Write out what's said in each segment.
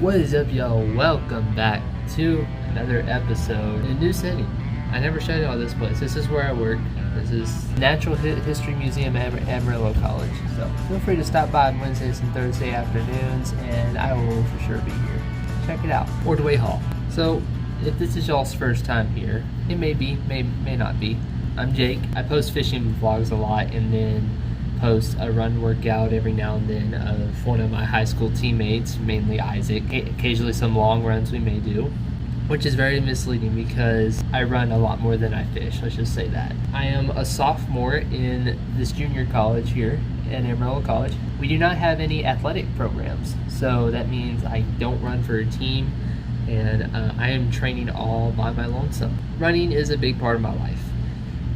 What is up, y'all? Welcome back to another episode in a new city. I never showed y'all this place. This is where I work. This is Natural History Museum at Amarillo College. So feel free to stop by on Wednesdays and Thursday afternoons, and I will for sure be here. Check it out. Ordway Hall. So if this is y'all's first time here, it may be, may not be. I'm Jake. I post fishing vlogs a lot, and then post a run workout every now and then of one of my high school teammates, mainly Isaac. Occasionally some long runs we may do, which is very misleading because I run a lot more than I fish, let's just say that. I am a sophomore in this junior college here at Amarillo College. We do not have any athletic programs, so that means I don't run for a team, and I am training all by my lonesome. Running is a big part of my life,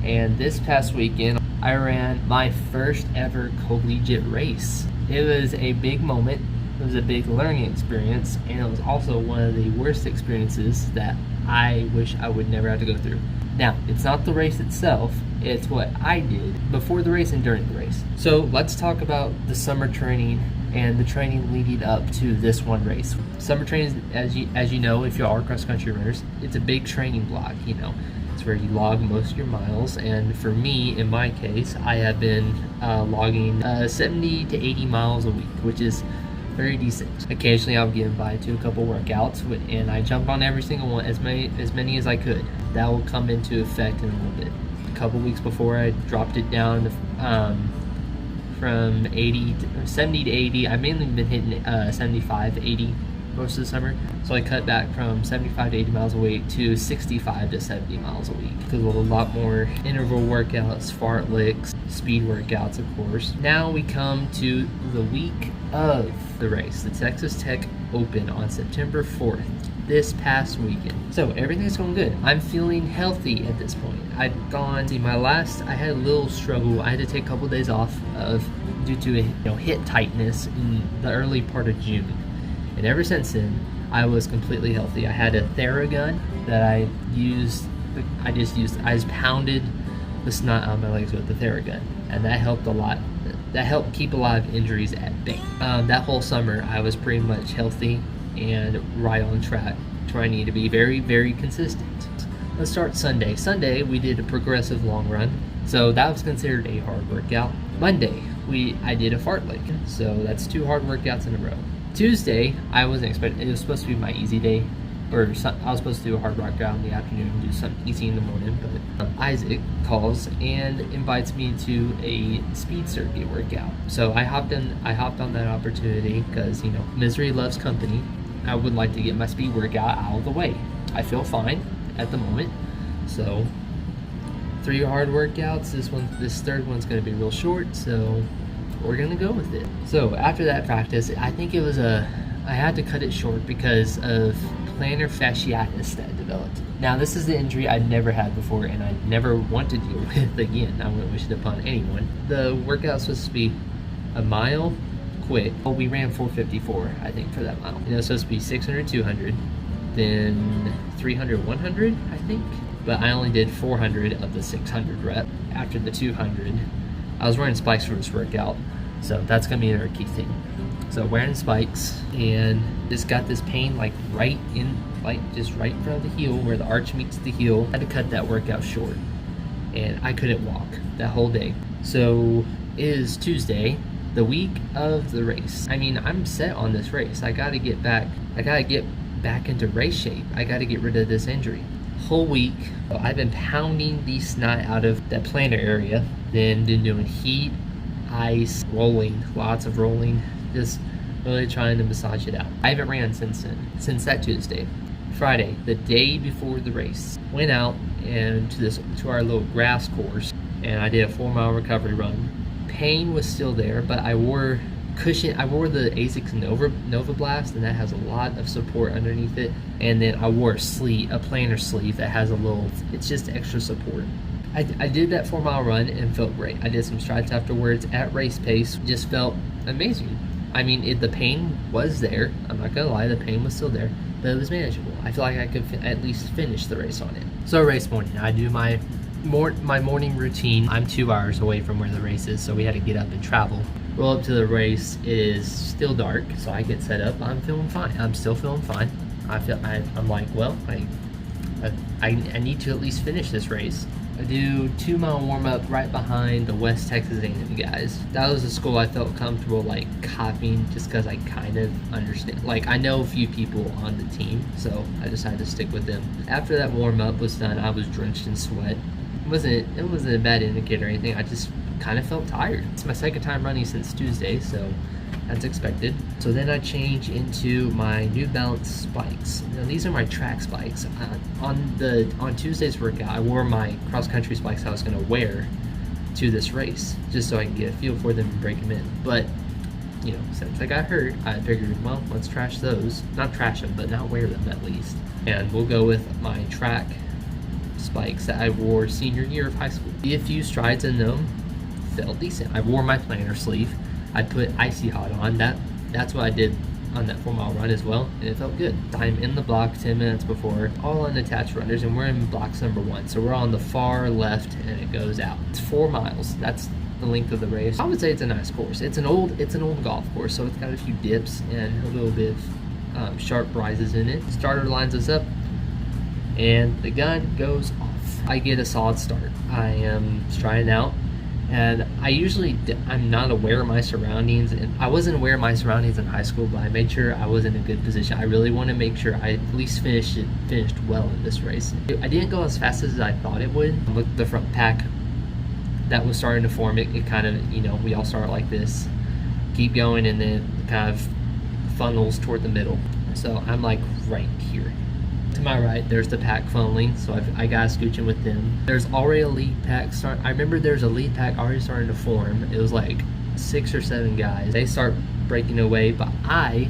and this past weekend I ran my first ever collegiate race. It was a big moment. It was a big learning experience, and it was also one of the worst experiences that I wish I would never have to go through. Now, it's not the race itself, it's what I did before the race and during the race. So let's talk about the summer training and the training leading up to this one race. Summer training, as you know, if you are cross-country runners, it's a big training block, you know. It's where you log most of your miles, and for me, in my case, I have been logging 70 to 80 miles a week, which is very decent. Occasionally I'll get invited to a couple workouts, and I jump on every single one, as many as I could. That will come into effect in a little bit. A couple weeks before, I dropped it down from 70 to 80. I've mainly been hitting 75 to 80 most of the summer, so I cut back from 75 to 80 miles a week to 65 to 70 miles a week, because a lot more interval workouts, fartleks, speed workouts, of course. Now we come to the week of the race, the Texas Tech Open on September 4th, this past weekend. So everything's going good. I'm feeling healthy at this point. I had a little struggle. I had to take a couple days off due to hip tightness in the early part of June. And ever since then, I was completely healthy. I had a Theragun that I just pounded the snot out of my legs with the Theragun, and that helped a lot. That helped keep a lot of injuries at bay. That whole summer, I was pretty much healthy and right on track to where I need to be, very, very consistent. Let's start Sunday. Sunday, we did a progressive long run, so that was considered a hard workout. Monday, I did a fartlek, so that's 2 hard workouts in a row. Tuesday, I wasn't expecting, it was supposed to be my easy day, I was supposed to do a hard workout in the afternoon and do something easy in the morning, but Isaac calls and invites me to a speed circuit workout. So I hopped on that opportunity because, misery loves company. I would like to get my speed workout out of the way. I feel fine at the moment, so 3 hard workouts. This third one's going to be real short, so we're gonna go with it. So after that practice, I think I had to cut it short because of plantar fasciitis that developed. Now, this is the injury I'd never had before, and I never want to deal with again. I wouldn't wish it upon anyone. The workout's supposed to be a mile quick. Well, we ran 4:54, I think, for that mile. It's supposed to be 600, 200, then 300, 100, I think. But I only did 400 of the 600 rep. After the 200, I was wearing spikes for this workout, so that's gonna be another key thing. So wearing spikes, and just got this pain just right in front of the heel where the arch meets the heel. I had to cut that workout short, and I couldn't walk that whole day. So it is Tuesday, the week of the race. I'm set on this race. I gotta get back into race shape. I gotta get rid of this injury. Whole week, I've been pounding the snot out of that plantar area, then been doing heat, ice, rolling, lots of rolling, just really trying to massage it out. I haven't ran since then, that Tuesday. Friday, the day before the race, went out and to our little grass course, and I did a 4-mile recovery run. Pain was still there, but I wore the ASICS Nova Blast, and that has a lot of support underneath it. And then I wore a plantar sleeve that has it's just extra support. I did that 4-mile run and felt great. I did some strides afterwards at race pace, just felt amazing. The pain was there. I'm not gonna lie, the pain was still there, but it was manageable. I feel like I could at least finish the race on it. So race morning, I do my morning routine. I'm 2 hours away from where the race is, so we had to get up and travel Roll up to the race. It is still dark, so I get set up. I'm feeling fine. I'm still feeling fine. I'm like, well, I need to at least finish this race. I do 2-mile warm up right behind the West Texas A&M guys. That was a school I felt comfortable like copying, just because I kind of understand. Like, I know a few people on the team, so I decided to stick with them. After that warm up was done, I was drenched in sweat. It wasn't a bad indicator or anything. I just kind of felt tired. It's my second time running since Tuesday, so that's expected. So then I change into my New Balance spikes. Now these are my track spikes. On Tuesday's workout, I wore my cross country spikes I was going to wear to this race, just so I can get a feel for them and break them in. But you know, since I got hurt, I figured, well, let's trash those. Not trash them, but not wear them at least. And we'll go with my track spikes that I wore senior year of high school. Did a few strides in them, felt decent. I wore my plantar sleeve. I put Icy Hot on. That's what I did on that 4-mile run as well, and it felt good. I'm in the block 10 minutes before, all unattached runners, and we're in blocks number 1. So we're on the far left, and it goes out. It's 4 miles. That's the length of the race. I would say it's a nice course. It's an old golf course, so it's got a few dips and a little bit of sharp rises in it. Starter lines us up, and the gun goes off. I get a solid start. I am striding out. And I'm not aware of my surroundings, and I wasn't aware of my surroundings in high school, but I made sure I was in a good position. I really want to make sure I at least finished well in this race. I didn't go as fast as I thought it would. Look at the front pack that was starting to form. It kind of, you know, we all start like this, keep going, and then kind of funnels toward the middle. So I'm like right here. To my right, there's the pack funneling, so I got scooching with them. There's already a lead pack I remember there's a lead pack already starting to form. It was like 6 or 7 guys. They start breaking away, but I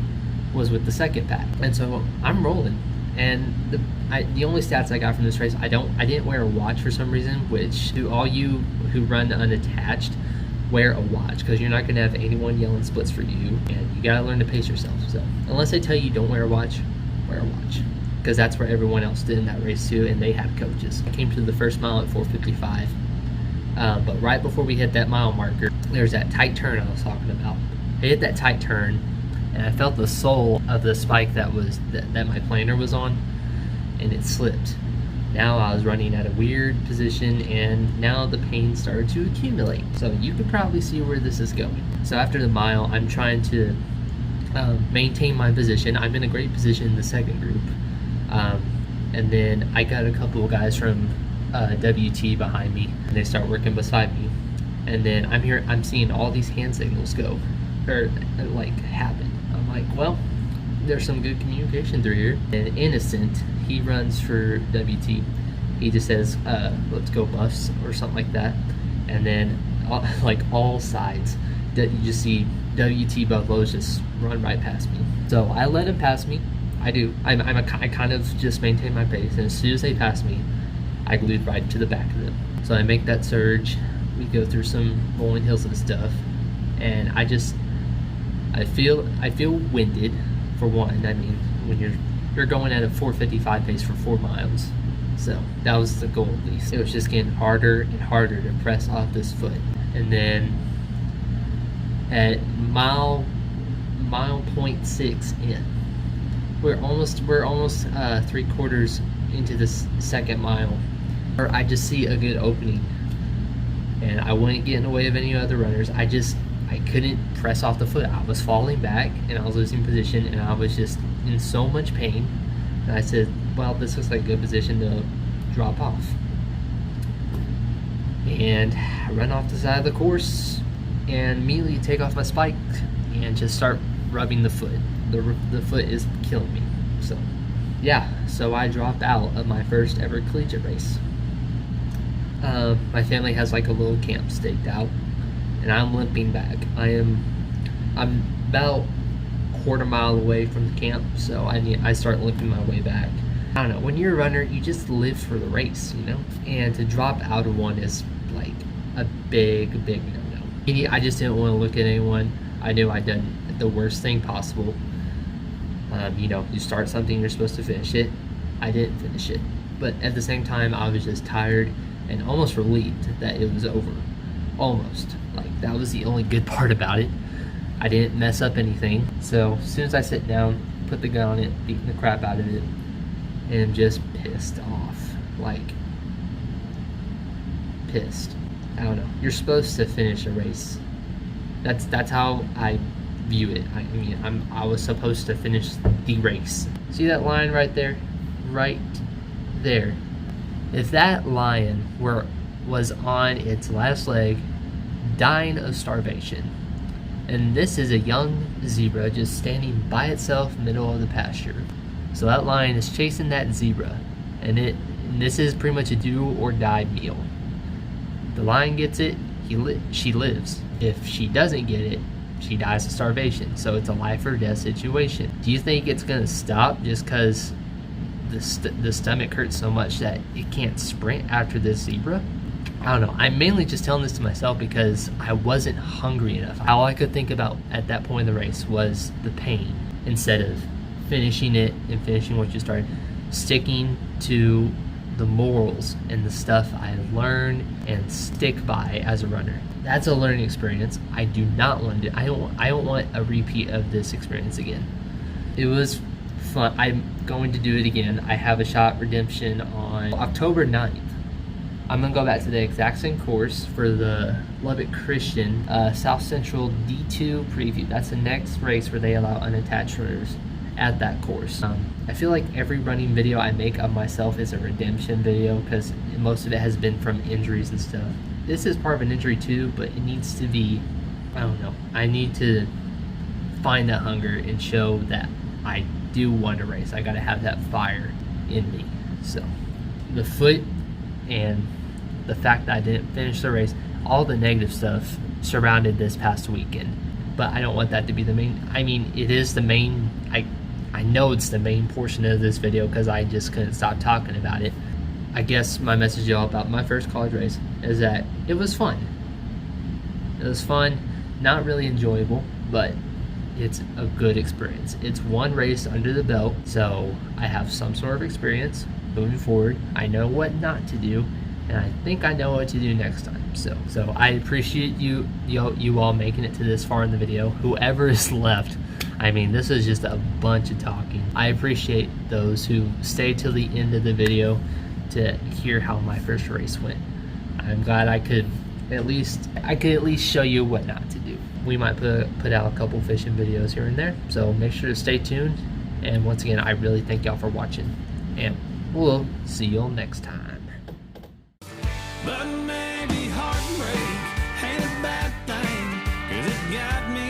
was with the second pack, and so I'm rolling. And the only stats I got from this race, I didn't wear a watch for some reason. Which, to all you who run unattached, wear a watch, because you're not going to have anyone yelling splits for you, and you got to learn to pace yourself. So unless they tell you don't wear a watch, wear a watch, because that's where everyone else did in that race too, and they had coaches. I came to the first mile at 4:55, but right before we hit that mile marker, there's that tight turn I was talking about. I hit that tight turn, and I felt the sole of the spike that my planer was on, and it slipped. Now I was running at a weird position, and now the pain started to accumulate. So you can probably see where this is going. So after the mile, I'm trying to maintain my position. I'm in a great position in the second group. And then I got a couple of guys from WT behind me, and they start working beside me. And then I'm seeing all these hand signals go, or like happen. I'm like, well, there's some good communication through here. And Innocent, he runs for WT. He just says, let's go Buffs, or something like that. And then like all sides, that you just see WT Buffaloes just run right past me. So I let him pass me. I do. I kind of just maintain my pace, and as soon as they pass me, I glued right to the back of them. So I make that surge. We go through some rolling hills and stuff, and I feel winded, for one. I mean, when you're going at a 4:55 pace for 4 miles, so that was the goal at least. It was just getting harder and harder to press off this foot, and then at mile 0.6 in. We're almost 3/4 into this second mile, where I just see a good opening, and I wouldn't get in the way of any other runners. I couldn't press off the foot. I was falling back, and I was losing position, and I was just in so much pain. And I said, well, this looks like a good position to drop off. And I run off the side of the course and immediately take off my spike and just start rubbing the foot. The foot is killing me. So yeah, so I dropped out of my first ever collegiate race. My family has like a little camp staked out, and I'm limping back. I'm about a 1/4 mile away from the camp, so I start limping my way back. I don't know, when you're a runner, you just live for the race, you know? And to drop out of one is like a big no-no. I just didn't want to look at anyone. I knew I'd done the worst thing possible. You know, you start something, you're supposed to finish it. I didn't finish it, but at the same time, I was just tired and almost relieved that it was over. Almost. Like, that was the only good part about it. I didn't mess up anything. So as soon as I sit down, put the gun on it, beating the crap out of it, and I'm just pissed off. Like, pissed. I don't know. You're supposed to finish a race. That's how I view it. I mean, I was supposed to finish the race. See that line right there? Right there. If that lion was on its last leg, dying of starvation, and this is a young zebra just standing by itself middle of the pasture. So that lion is chasing that zebra, and this is pretty much a do or die meal. The lion gets it, she lives. If she doesn't get it, she dies of starvation. So it's a life or death situation. Do you think it's gonna stop just because the stomach hurts so much that it can't sprint after this zebra? I don't know. I'm mainly just telling this to myself because I wasn't hungry enough. All I could think about at that point in the race was the pain, instead of finishing it and finishing what you started, sticking to the morals and the stuff I learned and stick by as a runner. That's a learning experience. I do not want it. I don't want a repeat of this experience again. It was fun. I'm going to do it again. I have a shot redemption on October 9th. I'm gonna go back to the exact same course for the Lubbock Christian South Central D2 preview. That's the next race where they allow unattached runners at that course. I feel like every running video I make of myself is a redemption video because most of it has been from injuries and stuff. This is part of an injury too, but it needs to be, I don't know, I need to find that hunger and show that I do want to race. I gotta have that fire in me. So the foot and the fact that I didn't finish the race, all the negative stuff surrounded this past weekend. But I don't want that to be the main. I mean, it is the main. I know it's the main portion of this video because I just couldn't stop talking about it. I guess my message to y'all about my first college race is that it was fun. It was fun, not really enjoyable, but it's a good experience. It's one race under the belt, so I have some sort of experience moving forward. I know what not to do, and I think I know what to do next time. So I appreciate you all making it to this far in the video. Whoever is left, I mean, this is just a bunch of talking. I appreciate those who stayed till the end of the video to hear how my first race went. I'm glad I could at least show you what not to do. We might put out a couple fishing videos here and there, so make sure to stay tuned. And once again, I really thank y'all for watching, and we'll see y'all next time. But maybe heartbreak ain't a bad thing, 'cause it got me